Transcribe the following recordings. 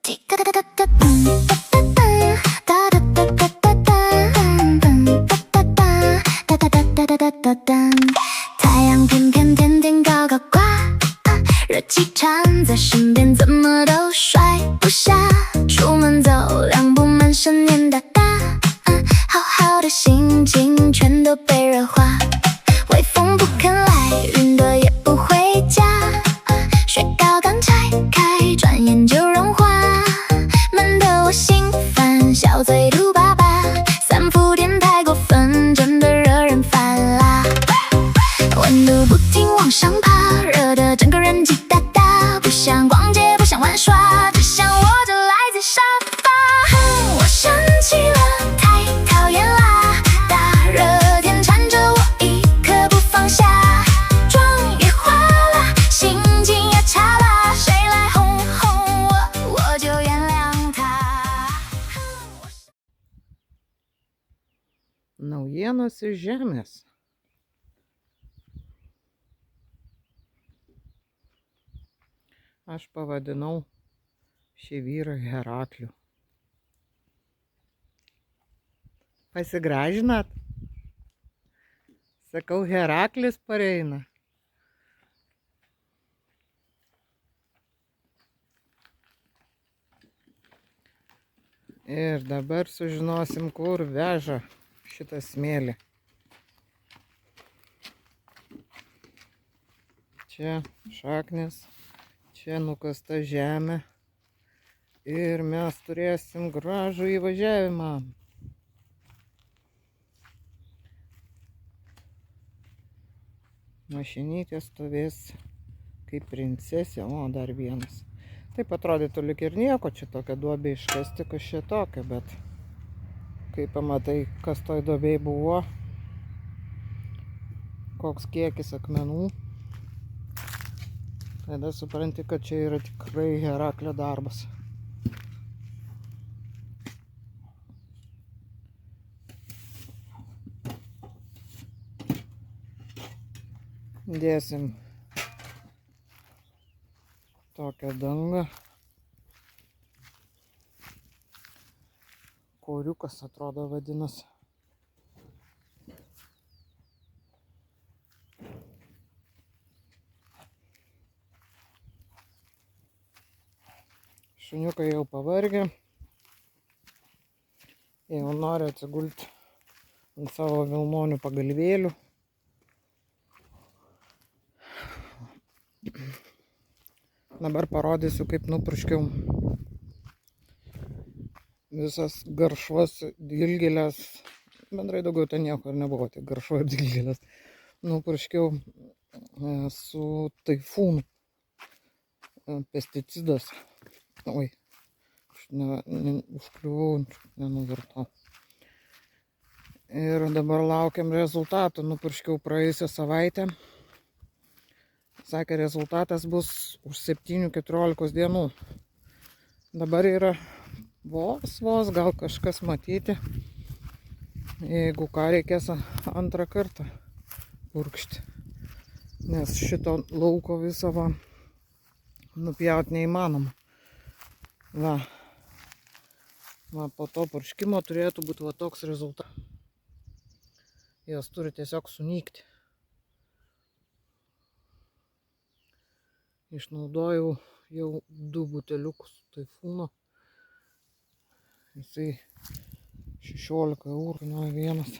太阳偏偏天天高高挂，热气缠在身边，怎么都甩不下。出门走两步，满身黏哒哒，好好的心情全都被热化。微风不肯来，云朵也不回家，雪糕刚拆开，转眼就融化，闷得我心烦，小嘴嘟巴巴，三伏天太过分，真的惹人烦啦。温度不停往上爬，热得整个人急哒哒，不想逛街，不想玩耍，只想窝着赖在沙发。我生气了，太讨厌啦，大热天缠着我一刻不放下，妆也花了，心情也差了，谁来哄哄我，我就原谅他。Naujienos iš žemės. Aš pavadinau šį vyrą Herakliu. Pasigražinat? Sakau, Heraklis pareina. Ir dabar sužinosim, kur veža šitą smėlį. Čia šaknis, čia nukasta žemė ir mes turėsim gražų įvažiavimą. Mašinytė stovės kaip princesė, o dar vienas. Taip atrodytų lyg ir nieko, čia tokia duobė iškasti, kas čia tokia, bet kai pamatai, kas toj duobėj buvo, koks kiekis akmenų, tada supranti, kad čia yra tikrai Heraklio darbas. Dėsim tokią dangą. Koriukas atrodo vadinasi. Šuniukai jau pavargę. Jau nori atsigulti ant savo vilnonių pagalvėlių. Dabar parodysiu, kaip nupurškiau visas garšvas, dilgėles. Bendrai daugiau ten nieko ir nebuvo, tik garšva ir dilgėlės. Nupurškiau su taifūnu. Pesticidas. Oi, aš užkliuvau, nenuvirtau. Ir dabar laukiam rezultatų. Nupurškiau praėjusią savaitę. Sakė, rezultatas bus už 7-14 dienų. Dabar yra vos, gal kažkas matyti. Jeigu ką, reikės antrą kartą purkšti. Nes šito lauko viso nupjauti neįmanoma. Va, po to purškimo turėtų būti toks rezultatas. Jos turi tiesiog sunykti. Išnaudojau jau 2 buteliukus taifūno. Jisai 16 eurų, nuo vienas.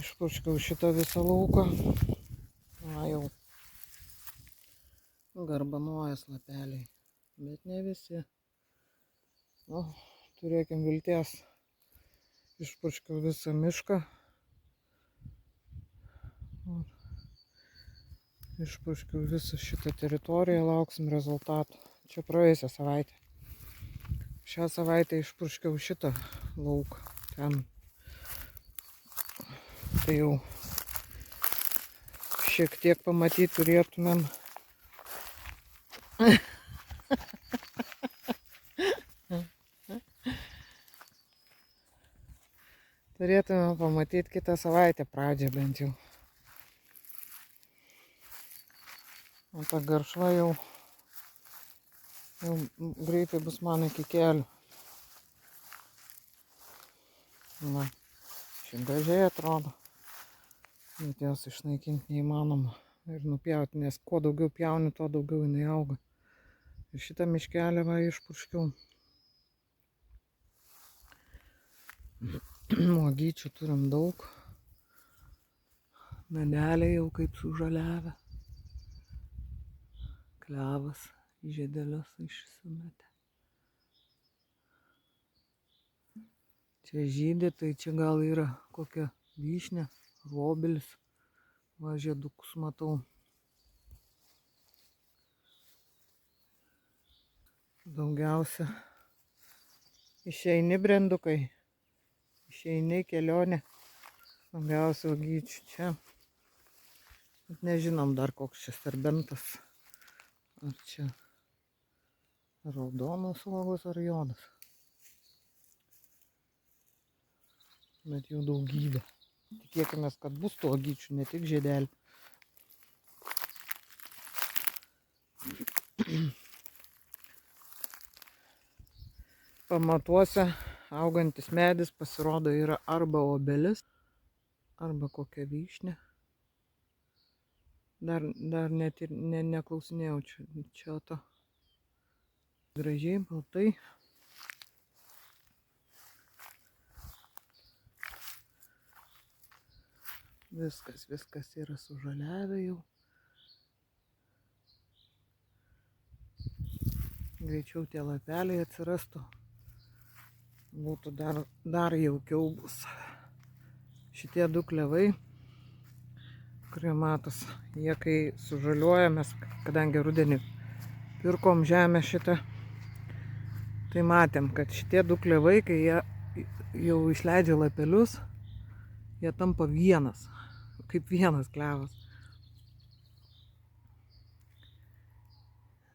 Išpurškiau šitą visą lauką. Na, jau garbanuojas lapeliai, bet ne visi. O, turėkim vilties. Išpurškiau visą mišką. Išpurškiau visą šitą teritoriją, lauksim rezultatų. Čia praėjusią savaitę. Šią savaitę išpurškiau šitą lauką. Ten. Tai jau šiek tiek pamatyti turėtumėm. Turėtumėm pamatyti kitą savaitę pradžią bent jau. O ta garšva jau Jau greitai bus man iki kelių. Na, šiaip gražiai atrodo. Bet jos išnaikinti neįmanoma ir nupjauti, nes kuo daugiau pjauni, tuo daugiau jinai auga. Ir šitą miškelį va išpurškiau. Uogyčių turim daug. Medeliai jau kaip sužaliavę. Klevas į žiedelius išsimetė. Čia žydė, tai čia gal yra kokia vyšnė, robelis. Va, žiedukus matau. Daugiausia išeini brendukai, išeini į kelionę. Daugiausia uogyčių čia. Bet nežinom dar koks čia serbentas. Ar čia raudonos uogos ar juodos. Bet jų daugybė. Tikėkimės, kad bus tų uogyčių, ne tik žiedelių. Pamatuose augantis medis pasirodo yra arba obelis, arba kokia vyšnė. Dar net ir neklausinėjau čia to. Gražiai, baltai. Viskas yra sužaliavę jau. Greičiau tie lapeliai atsirastų. Būtų dar jaukiau bus. Šitie du klevai, kurie matos, jie kai sužaliuoja, mes kadangi rudenį pirkom žemę šitą, tai matėm, kad šitie du klevai, kai jie jau išleidžia lapelius, jie tampa vienas, kaip vienas klevas.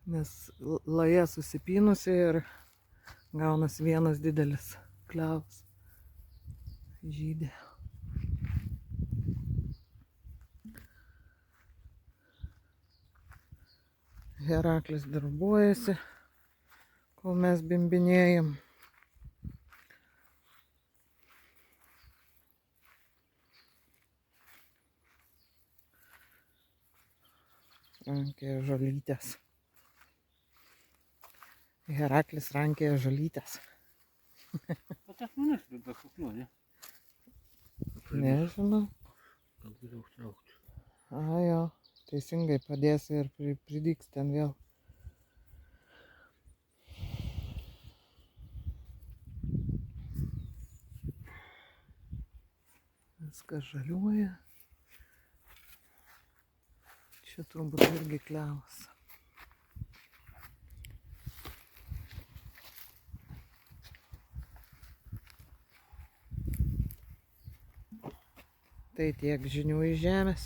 Nes laja susipynusi ir gaunasi vienas didelis klevas. Žydė. Heraklis darbuojasi, kol mes bimbinėjam. Rankėja žolytės. Heraklis rankėja žolytės. Bet aš nunešiu be šuklių, ne? Nežinau. Gal geriau užtraukti. A, jo, teisingai padėsi ir pridyks ten vėl. Viskas žaliuoja. Čia turbūt irgi klevas. Tai tiek žinių iš žemės.